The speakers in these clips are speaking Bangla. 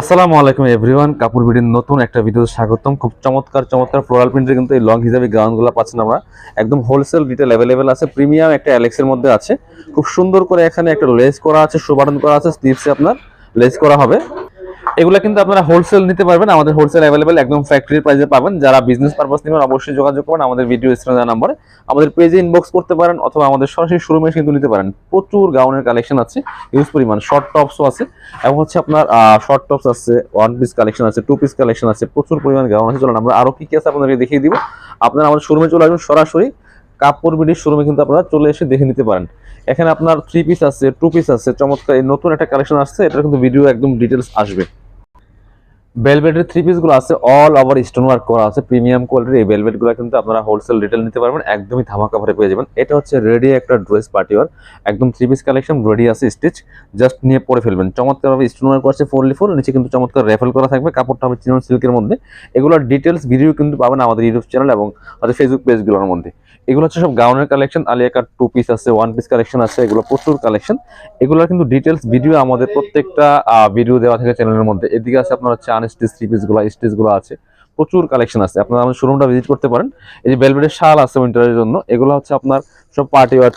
আসসালামু আলাইকুম এভরিওয়ান, কাপুর বিডির নতুন একটা ভিডিওতে স্বাগতম। খুব চমৎকার চমৎকার ফ্লোরাল প্রিন্টের কিন্তু এই লং হিজাবি গাউনগুলো পাচ্ছেন আমরা একদম হোলসেল রিটেল অ্যাভেলেবেল আছে। প্রিমিয়াম একটা অ্যালেক্সের মধ্যে আছে, খুব সুন্দর করে এখানে একটা লেস করা আছে, শোবাটন করা আছে, স্লিভসে আপনার লেস করা হবে। এগুলা কিন্তু আপনারা হোলসেল নিতে পারবেন, আমাদের হোলসেল অ্যাভেলেবেল একদম ফ্যাক্টরি প্রাইসে পাবেন। যারা বিজনেস পারপাস নেবেন অবশ্যই যোগাযোগ করবেন আমাদের ভিডিও স্ক্রিনে দেওয়া নম্বরে, আমাদের পেজে ইনবক্স করতে পারেন অথবা আমাদের সরাসরি শোরুমে কিন্তু নিতে পারেন। প্রচুর গাউনের কালেকশন আছে, হিউজ পরিমাণ শর্ট টপসও আছে এবং হচ্ছে আপনার শর্ট টপস আছে, ওয়ান পিস কালেকশন আছে, টু পিস কালেকশন আছে, প্রচুর পরিমাণ গাউন আছে। চলুন আমরা আরো কি কি আছে আপনাদেরকে দেখিয়ে দিব। আপনারা আমাদের শোরুমে চলে আসবেন, সরাসরি কাপড় বিডির শোরুমে কিন্তু আপনারা চলে এসে দেখে নিতে পারেন। এখানে আপনার থ্রি পিস আছে, টু পিস আছে, চমৎকার এই নতুন একটা কালেকশন আসছে, এটা কিন্তু ভিডিও একদম ডিটেলস আসবে। ভেলভেটের থ্রি পিস গুলো আছে, অল ওভার স্টোন ওয়ার্ক করা আছে, প্রিমিয়াম কোয়ালিটির এই ভেলভেট গুলো কিন্তু আপনারা হোলসেল রিটেল নিতে পারবেন, একদমই ধামাকা অফারে পেয়ে যাবেন। এটা হচ্ছে রেডি একটা ড্রেস পার্টি ওয়ার, একদম থ্রি পিস কালেকশন, রেডি আছে স্টিচ, জাস্ট নিয়ে পরে ফেলবেন। চমৎকার ভাবে স্টোন ওয়ার্ক করছে, 4x4 নিচে কিন্তু চমৎকার রেফেল করা থাকবে, কাপড়টা হবে চিনন সিল্কের মধ্যে। এগুলোর ডিটেলস ভিডিও কিন্তু পাবেন আমাদের ইউটিউব চ্যানেল এবং আমাদের ফেসবুক পেজগুলোর মধ্যে। এগুলো হচ্ছে সব গাউনের কালেকশন, আলিয়া কাট টু পিস আছে, ওয়ান পিস কালেকশন আছে, এগুলো প্রচুর কালেকশন। এগুলোর কিন্তু ডিটেলস ভিডিও আমাদের প্রত্যেকটা ভিডিও দেওয়া থাকে চ্যানেলের মধ্যে। এদিকে আছে আপনার হচ্ছে আনস্টিচ থ্রি পিস গুলো, স্টিচ গুলো আছে, প্রচুর কালেকশন আছে। আপনারা আমাদের শোরুমটা ভিজিট করতে পারেন। এই যে বেলভেটের শাল আছে উইন্টারের জন্য, এগুলো হচ্ছে আপনার সব party war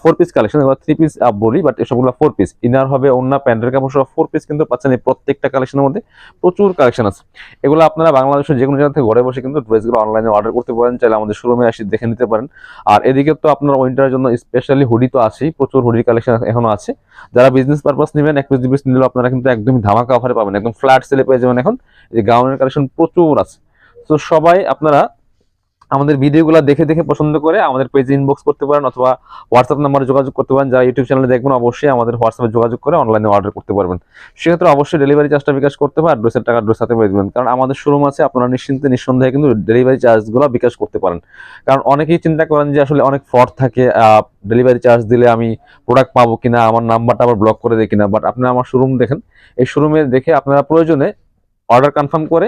four piece collection, এগুলো থ্রি পিস বলি বাট এসবগুলো ফোর পিস। ইনার হবে, অন্য প্যান্টের কাপড় সব ফোর পিস কিন্তু পাচ্ছেন এই প্রত্যেকটা কালেকশনের মধ্যে। প্রচুর কালেকশন আছে, এগুলো আপনারা বাংলাদেশের যে কোনো জায়গা থেকে ঘরে বসে কিন্তু ড্রেসগুলো অনলাইনে অর্ডার করতে পারেন, চাইলে আমাদের শোরুমে আসি দেখে নিতে পারেন। আর এদিকে তো আপনার উইন্টারের জন্য স্পেশালি হুডি তো আছেই, প্রচুর হুডির কালেকশন এখনো আছে। যারা বিজনেস পারপাস নেবেন, এক পিস দু পিস নিলেও আপনারা কিন্তু একদমই ধামাকা অফারে পাবেন, একদম ফ্ল্যাট সেলে পেয়ে যাবেন। এখন এই যে গাউনের কালেকশন প্রচুর আছে। তো সবাই আপনারা আমাদের ভিডিওগুলো দেখে দেখে পছন্দ করে আমাদের পেজে ইনবক্স করতে পারেন অথবা হোয়াটসঅ্যাপ নাম্বারে যোগাযোগ করতে পারেন। যারা ইউটিউব চ্যানেলে দেখবেন অবশ্যই আমাদের হোয়াটসঅ্যাপে যোগাযোগ করে অনলাইনে অর্ডার করতে পারবেন। সেক্ষেত্রে অবশ্যই ডেলিভারি চার্জটা বিকাশ করতে হবে, অ্যাড্রেসের টাকা অ্যাড্রেস সাথে পেয়ে দেবেন। কারণ আমাদের শোরুম আছে, আপনারা নিশ্চিন্তে নিঃসন্দেহে কিন্তু ডেলিভারি চার্জগুলো বিকাশ করতে পারেন। কারণ অনেকেই চিন্তা করেন যে আসলে অনেক ফ্রড থাকে, ডেলিভারি চার্জ দিলে আমি প্রোডাক্ট পাবো কিনা, আমার নাম্বারটা আবার ব্লক করে দেয় কিনা। বাট আপনারা আমার শোরুম দেখেন, এই শোরুমে দেখে আপনারা প্রয়োজনে অর্ডার কনফার্ম করে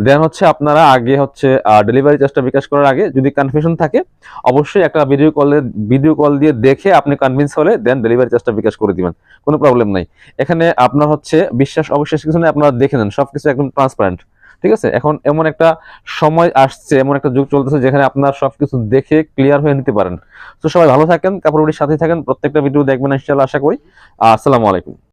দেন হচ্ছে আপনারা আগে হচ্ছে ডেলিভারি চার্জটা বিকাশ করার আগে যদি কনফিউশন থাকে অবশ্যই একটা ভিডিও কল দিয়ে দেখে আপনি কনভিন্স হলে দেন ডেলিভারি চার্জটা বিকাশ করে দিবেন, কোনো প্রবলেম নাই। এখানে আপনার হচ্ছে বিশ্বাস অবশ্যই কিছু নেই, আপনারা দেখে নেন, সবকিছু একদম ট্রান্সপারেন্ট। ঠিক আছে, এখন এমন একটা সময় আসছে, এমন একটা যুগ চলতেছে যেখানে আপনার সবকিছু দেখে ক্লিয়ার হয়ে নিতে পারেন। তো সবাই ভালো থাকেন, কাপড় সাথে থাকেন, প্রত্যেকটা ভিডিও দেখবেন ইনশাআল্লাহ, আশা করি। আসসালামু আলাইকুম।